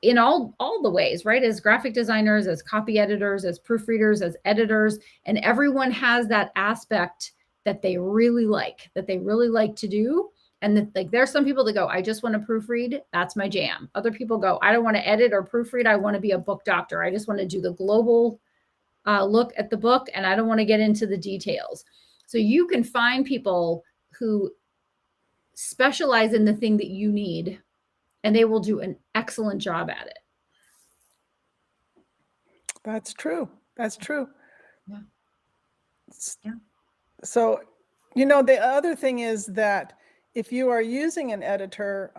in all the ways, right? As graphic designers, as copy editors, as proofreaders, as editors, and everyone has that aspect that they really like to do. And that, there's some people that go, I just want to proofread. That's my jam. Other people go, I don't want to edit or proofread. I want to be a book doctor. I just want to do the global look at the book. And I don't want to get into the details. So you can find people who specialize in the thing that you need, and they will do an excellent job at it. That's true. Yeah. So, the other thing is that if you are using an editor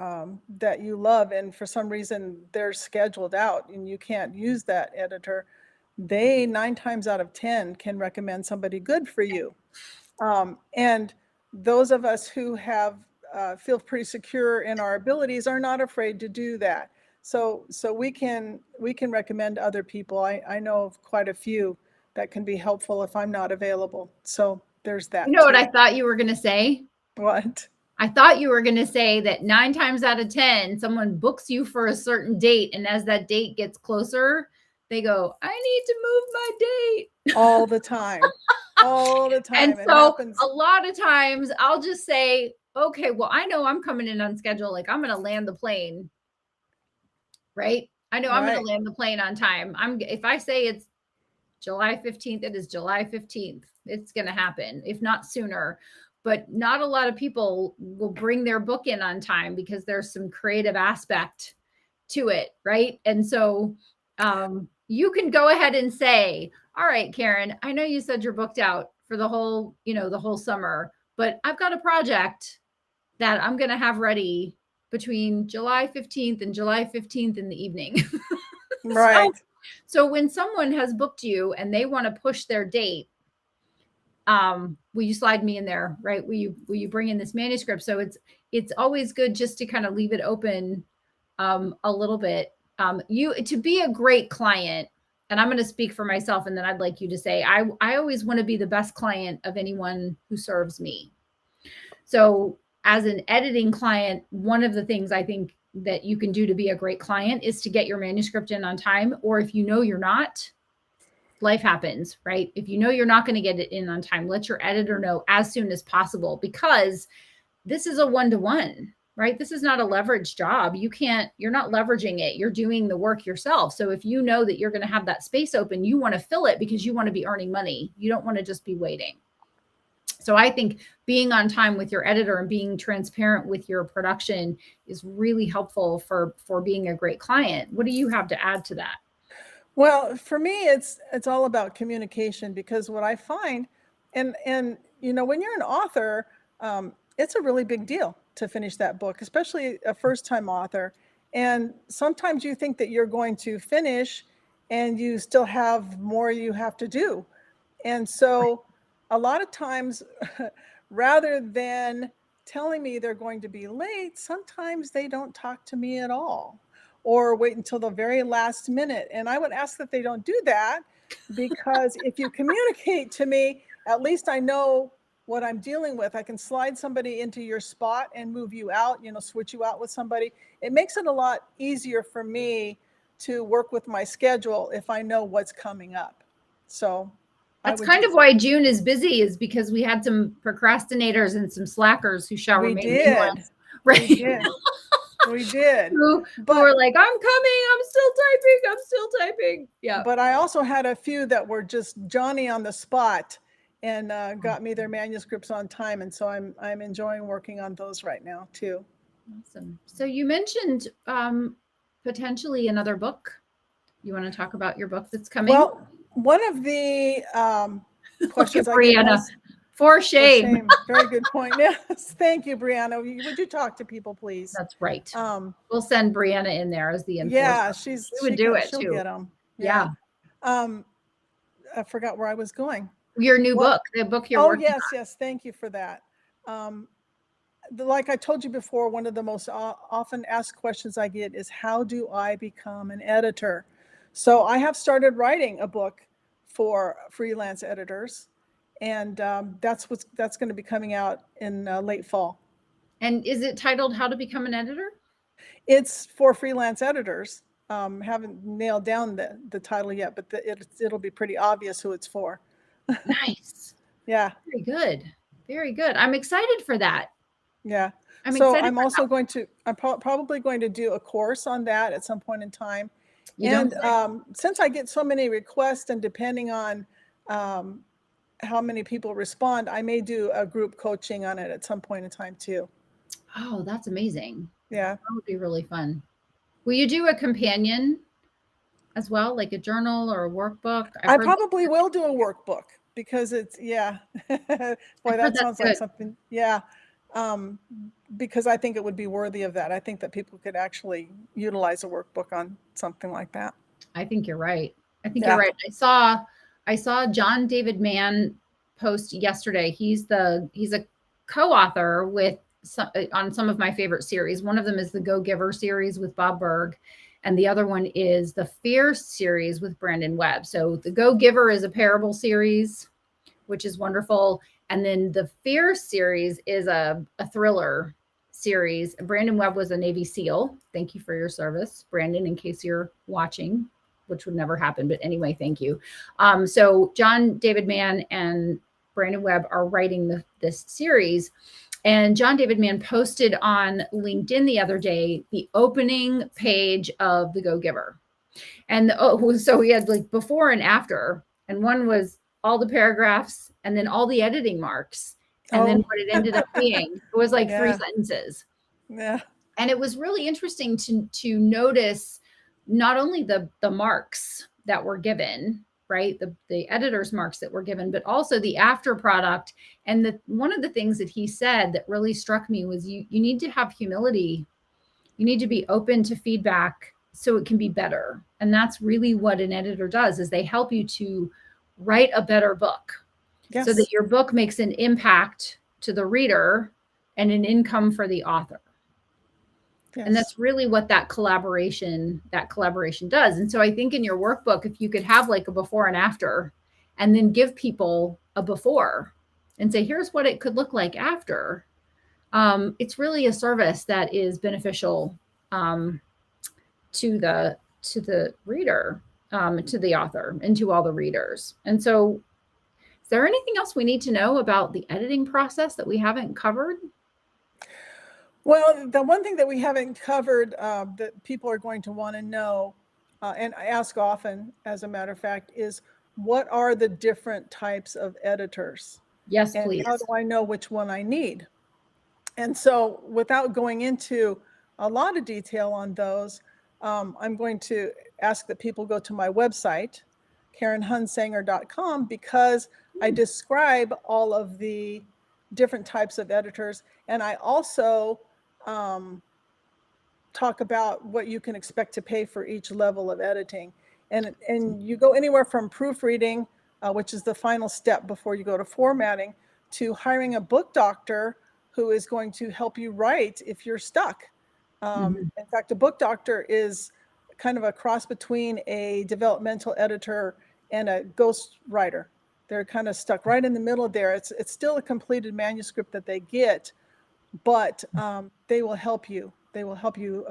that you love and for some reason they're scheduled out and you can't use that editor, they 9 times out of 10 can recommend somebody good for you. And those of us who have feel pretty secure in our abilities are not afraid to do that. So we can recommend other people. I know of quite a few that can be helpful if I'm not available. So there's that. You know what I thought you were going to say? What? I thought you were going to say that 9 times out of 10, someone books you for a certain date. And as that date gets closer, they go, I need to move my date. All the time. All the time. And so a lot of times I'll just say, okay, well, I know I'm coming in on schedule. Like I'm going to land the plane, right? I know I'm going to land the plane on time. If I say it's July 15th, it is July 15th. It's going to happen, if not sooner. But not a lot of people will bring their book in on time because there's some creative aspect to it, right? And so you can go ahead and say, all right, Karen, I know you said you're booked out for the whole summer, but I've got a project that I'm going to have ready between July 15th and July 15th in the evening. Right. So when someone has booked you and they want to push their date, will you slide me in there, right? Will you bring in this manuscript? So it's always good just to kind of leave it open a little bit. To be a great client, and I'm going to speak for myself, and then I'd like you to say, I always want to be the best client of anyone who serves me. So as an editing client, one of the things I think that you can do to be a great client is to get your manuscript in on time. Or if you know you're not, life happens, right? If you know you're not going to get it in on time, let your editor know as soon as possible, because this is a one-to-one, right? This is not a leverage job. You're not leveraging it. You're doing the work yourself. So if you know that you're going to have that space open, you want to fill it because you want to be earning money. You don't want to just be waiting. So I think being on time with your editor and being transparent with your production is really helpful for being a great client. What do you have to add to that? Well, for me, it's all about communication, because what I find, and you know, when you're an author, it's a really big deal to finish that book, especially a first-time author. And sometimes you think that you're going to finish, and you still have more you have to do. And so, a lot of times, rather than telling me they're going to be late, sometimes they don't talk to me at all, or wait until the very last minute. And I would ask that they don't do that, because if you communicate to me, at least I know what I'm dealing with. I can slide somebody into your spot and move you out, you know, switch you out with somebody. It makes it a lot easier for me to work with my schedule if I know what's coming up. So that's kind of why June is busy, is because we had some procrastinators and some slackers who shall remain nameless. Right. We did. Who were like, I'm coming, I'm still typing. Yeah. But I also had a few that were just Johnny on the spot and got me their manuscripts on time. And so I'm enjoying working on those right now too. Awesome. So you mentioned potentially another book. You want to talk about your book that's coming? Well, one of the questions I get was, for shame. Very good point. Yes, thank you, Brianna. Would you talk to people, please? That's right. We'll send Brianna in there as the enforcer. Yeah, she would do it too. Get them. Yeah. I forgot where I was going. Your new book, the book you're working on. Yes. Thank you for that. Like I told you before, one of the most often asked questions I get is, how do I become an editor? So I have started writing a book for freelance editors, and that's going to be coming out in late fall. And is it titled How to Become an Editor? It's for freelance editors. Haven't nailed down the title yet, but it'll be pretty obvious who it's for. Nice. Yeah. Very good. Very good. I'm excited for that. Yeah. I'm probably going to do a course on that at some point in time. Since I get so many requests, and depending on how many people respond, I may do a group coaching on it at some point in time too. Oh, that's amazing. Yeah. That would be really fun. Will you do a companion as well, like a journal or a workbook? I probably will do a workbook, because it's, yeah. Boy, that sounds like something. Yeah. Because I think it would be worthy of that. I think that people could actually utilize a workbook on something like that. I think you're right. You're right. I saw John David Mann post yesterday. He's a co-author on some of my favorite series. One of them is the Go Giver series with Bob Berg, and the other one is the Fierce series with Brandon Webb. So the Go Giver is a parable series, which is wonderful. And then the Fierce series is a thriller series. Brandon Webb was a Navy SEAL. Thank you for your service, Brandon, in case you're watching, which would never happen. But anyway, thank you. So John David Mann and Brandon Webb are writing this series. And John David Mann posted on LinkedIn the other day the opening page of the Go Giver. And so he had like before and after. And one was all the paragraphs and then all the editing marks. And then what it ended up being, it was like 3 sentences. Yeah. And it was really interesting to notice not only the marks that were given, right? The editor's marks that were given, but also the after product. And one of the things that he said that really struck me was you need to have humility. You need to be open to feedback so it can be better. And that's really what an editor does, is they help you to write a better book. Yes. So that your book makes an impact to the reader and an income for the author. And that's really what that collaboration does. And so I think in your workbook, if you could have like a before and after, and then give people a before and say, here's what it could look like after. It's really a service that is beneficial to the reader, to the author, and to all the readers. And so, is there anything else we need to know about the editing process that we haven't covered? Well, the one thing that we haven't covered that people are going to want to know, and I ask often, as a matter of fact, is what are the different types of editors? Yes, and please. how do I know which one I need? And so without going into a lot of detail on those, I'm going to ask that people go to my website, KarenHunsanger.com, because I describe all of the different types of editors. And I also talk about what you can expect to pay for each level of editing. And you go anywhere from proofreading, which is the final step before you go to formatting, to hiring a book doctor who is going to help you write if you're stuck. In fact, a book doctor is kind of a cross between a developmental editor and a ghost writer. They're kind of stuck right in the middle there. It's still a completed manuscript that they get, but they will help you. They will help you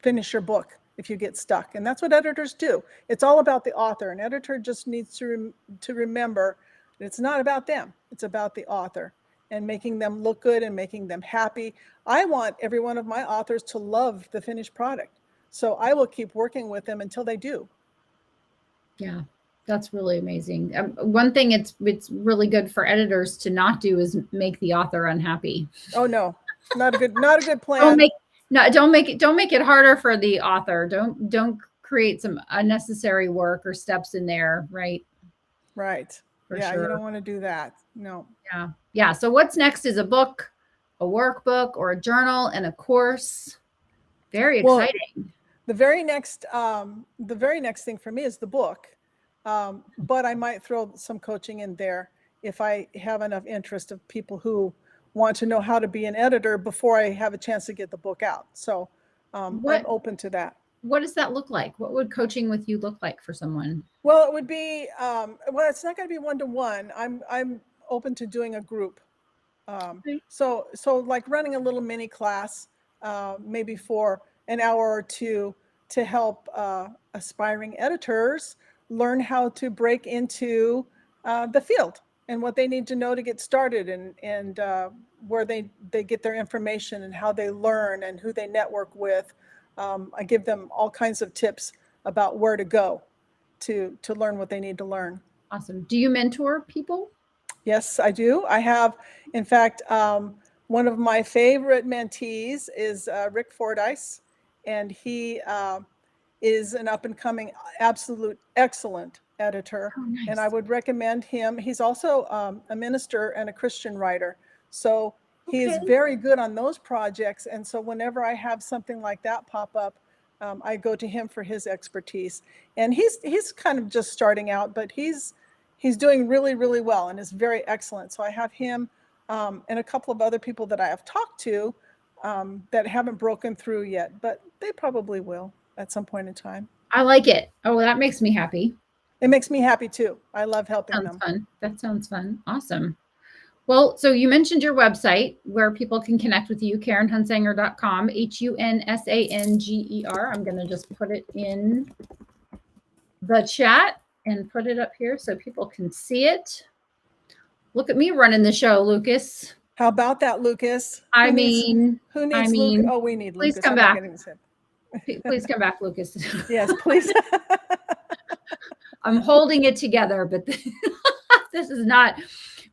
finish your book if you get stuck. And that's what editors do. It's all about the author. An editor just needs to remember that it's not about them. It's about the author and making them look good and making them happy. I want every one of my authors to love the finished product. So I will keep working with them until they do. Yeah, that's really amazing. One thing it's really good for editors to not do is make the author unhappy. Oh no, not a good plan. Don't make it harder for the author. Don't create some unnecessary work or steps in there, right? Right. Yeah, sure. You don't want to do that. No. Yeah. So what's next is a book, a workbook, or a journal, and a course. Very exciting. The very next thing for me is the book, but I might throw some coaching in there if I have enough interest of people who want to know how to be an editor before I have a chance to get the book out. So I'm open to that. What does that look like? What would coaching with you look like for someone? Well, it would be it's not going to be one-to-one. I'm open to doing a group. So like running a little mini class, maybe for an hour or two, to help aspiring editors learn how to break into the field and what they need to know to get started, and where they get their information and how they learn and who they network with. I give them all kinds of tips about where to go to learn what they need to learn. Awesome. Do you mentor people? Yes, I do. I have, in fact, one of my favorite mentees is Rick Fordyce, and he is an up-and-coming, absolute excellent editor. Oh, nice. And I would recommend him. He's also a minister and a Christian writer. So he is very good on those projects. And so whenever I have something like that pop up, I go to him for his expertise. And he's kind of just starting out, but he's doing really, really well and is very excellent. So I have him and a couple of other people that I have talked to that haven't broken through yet, but they probably will at some point in time. I like it. Oh, that makes me happy. It makes me happy too. I love helping them. Fun. That sounds fun. Awesome. Well, so you mentioned your website where people can connect with you, KarenHunsanger.com, HUNSANGER. I'm going to just put it in the chat and put it up here so people can see it. Look at me running the show, Lucas. How about that, Lucas? Who needs Lucas? Oh, we need Lucas. Please come back. Please come back, Lucas. Yes, please. I'm holding it together, but this is not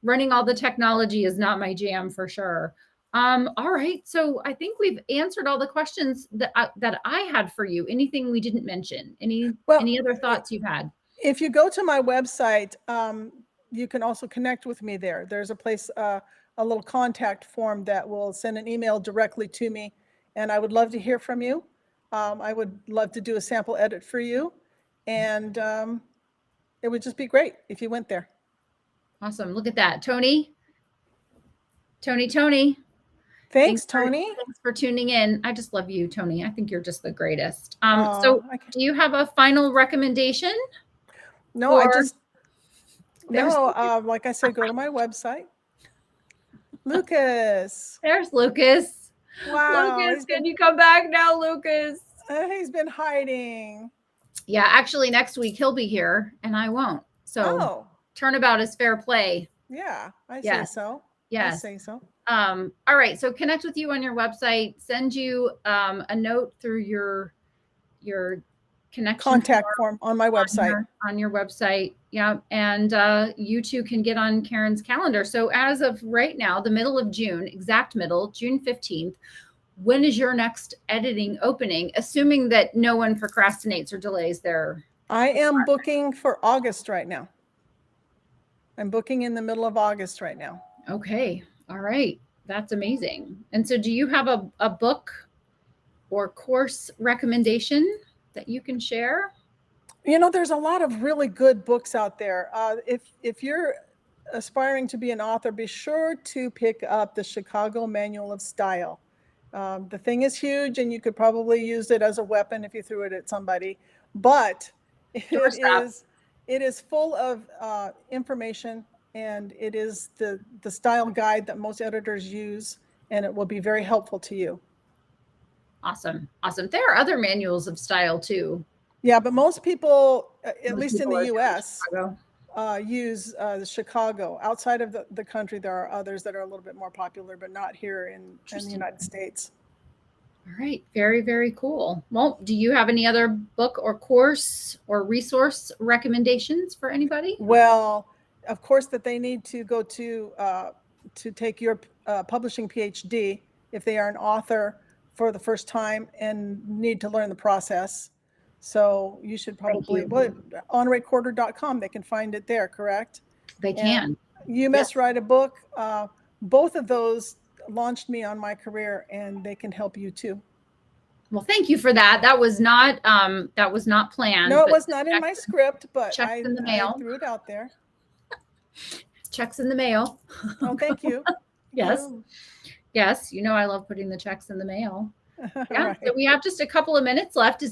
running all the technology is not my jam for sure. All right. So I think we've answered all the questions that I had for you. Anything we didn't mention? Any other thoughts you've had? If you go to my website, you can also connect with me there. There's a place, a little contact form that will send an email directly to me. And I would love to hear from you. I would love to do a sample edit for you. And it would just be great if you went there. Awesome. Look at that. Tony. Thanks, Tony. Thanks for tuning in. I just love you, Tony. I think you're just the greatest. Oh, So do you have a final recommendation? No, like I said, go to my website. Lucas. There's Lucas. Wow. Lucas, can you come back now, Lucas? He's been hiding. Yeah, actually, next week he'll be here and I won't. So turnabout is fair play. Yeah, I say so. Yes. I say so. All right. So connect with you on your website. Send you a note through your connection contact form on my website. On your website. Yeah. And you two can get on Karen's calendar. So as of right now, the middle of June, exact middle, June 15th, when is your next editing opening? Assuming that no one procrastinates or delays their. I am booking for August right now. I'm booking in the middle of August right now. Okay. All right. That's amazing. And so do you have a book or course recommendation that you can share? You know, there's a lot of really good books out there. If you're aspiring to be an author, be sure to pick up the Chicago Manual of Style. The thing is huge and you could probably use it as a weapon if you threw it at somebody, but it is full of information, and it is the style guide that most editors use, and it will be very helpful to you. Awesome. There are other manuals of style too. Yeah, but most people, at least in the US, use the Chicago. Outside of the country, there are others that are a little bit more popular, but not here in the United States. All right. Very, very cool. Well, do you have any other book or course or resource recommendations for anybody? Well, of course, that they need to go to take your publishing PhD if they are an author for the first time and need to learn the process. So you should probably, honoreecorder.com, they can find it there, correct? They can. You Must Write a Book. Both of those launched me on my career, and they can help you too. Well, thank you for that. That was not planned. No, it was not in my script, but I threw it out there. Checks in the mail. Oh, thank you. Yes. Yes. You know, I love putting the checks in the mail. Yeah. Right. So we have just a couple of minutes left.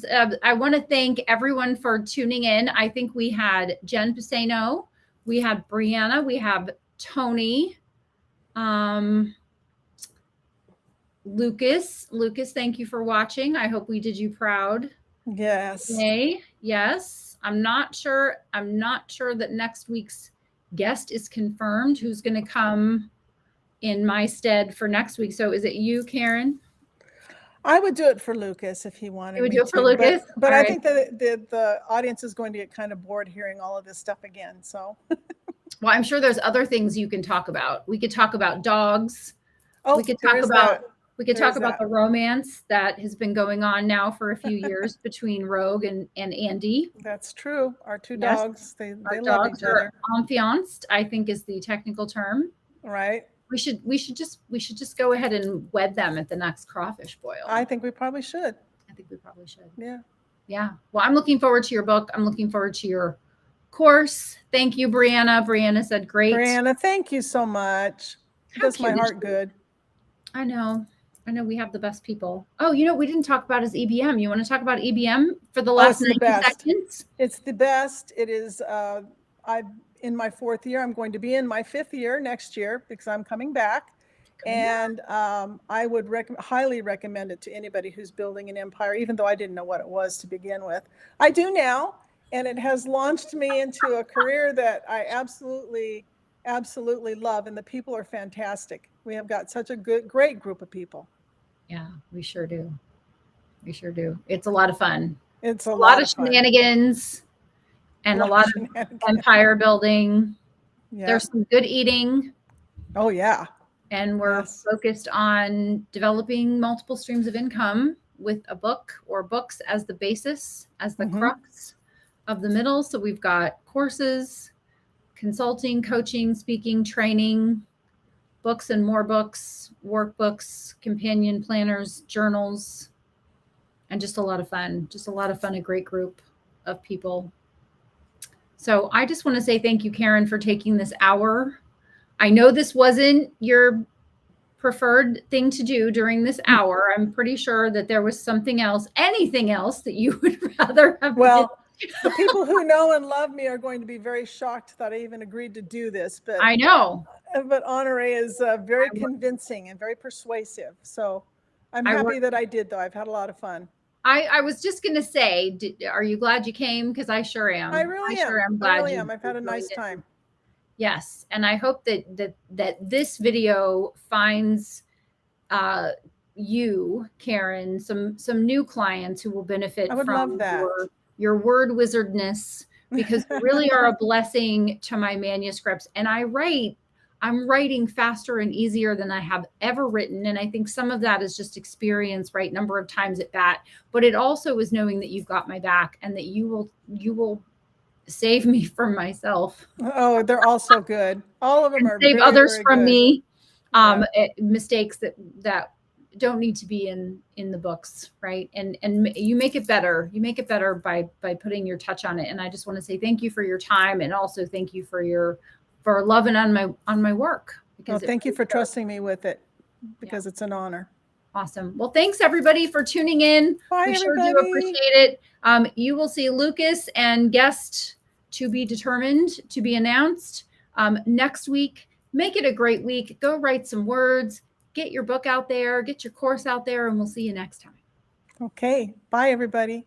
I want to thank everyone for tuning in. I think we had Jen Pisano, we had Brianna, we have Tony, Lucas, thank you for watching. I hope we did you proud. Yes. Okay. Yes. I'm not sure that next week's guest is confirmed. Who's going to come in my stead for next week? So is it you, Karen? I would do it for Lucas if he wanted. You would do it for Lucas? But I think that the audience is going to get kind of bored hearing all of this stuff again. So. Well, I'm sure there's other things you can talk about. We could talk about dogs. Oh, we could talk about the romance that has been going on now for a few years between Rogue and Andy. That's true. Our two dogs, they love each other. other. Enfianced, I think, is the technical term. Right. We should just go ahead and wed them at the next crawfish boil. I think we probably should. Yeah. Yeah. Well, I'm looking forward to your book. I'm looking forward to your course. Thank you, Brianna. Brianna said great. Brianna, thank you so much. It does my heart good. I know we have the best people. Oh, you know, we didn't talk about is EBM. You want to talk about EBM for the last 90 seconds? It's the best. It is, I'm in my 4th year. I'm going to be in my 5th year next year because I'm coming back. And I would highly recommend it to anybody who's building an empire, even though I didn't know what it was to begin with. I do now, and it has launched me into a career that I absolutely love, and the people are fantastic. We have got such a great group of people. Yeah, we sure do. It's a lot of fun. It's a lot of shenanigans and a lot of empire building. Yeah. There's some good eating. Oh, yeah. And we're focused on developing multiple streams of income with a book or books as the basis, as the crux of the middle. So we've got courses, consulting, coaching, speaking, training, books and more books, workbooks, companion planners, journals, and just a lot of fun. A great group of people. So I just want to say thank you, Karen, for taking this hour. I know this wasn't your preferred thing to do during this hour. I'm pretty sure that there was something else, anything else that you would rather have. Well, the people who know and love me are going to be very shocked that I even agreed to do this, but I know. But Honoree is very convincing and very persuasive. So I'm happy that I did, though. I've had a lot of fun. I was just going to say, are you glad you came? Because I sure am. I really am. Sure am glad I really am. I've had a nice time. Yes. And I hope that this video finds you, Karen, some new clients who will benefit from your word wizardness, because you really are a blessing to my manuscripts. And I'm writing faster and easier than I have ever written. And I think some of that is just experience, right? Number of times at bat, but it also is knowing that you've got my back and that you will save me from myself. Oh, they're all so good. All of them are save others very from good. Me. Mistakes that don't need to be in the books, right? And you make it better. You make it better by putting your touch on it. And I just want to say thank you for your time, and also thank you for loving on my work. Because thank you for trusting me with it, because it's an honor. Awesome. Well, thanks everybody for tuning in. Bye, we everybody. Sure do appreciate it. You will see Lucas and guest to be determined, to be announced next week. Make it a great week. Go write some words, get your book out there, get your course out there, and we'll see you next time. Okay. Bye, everybody.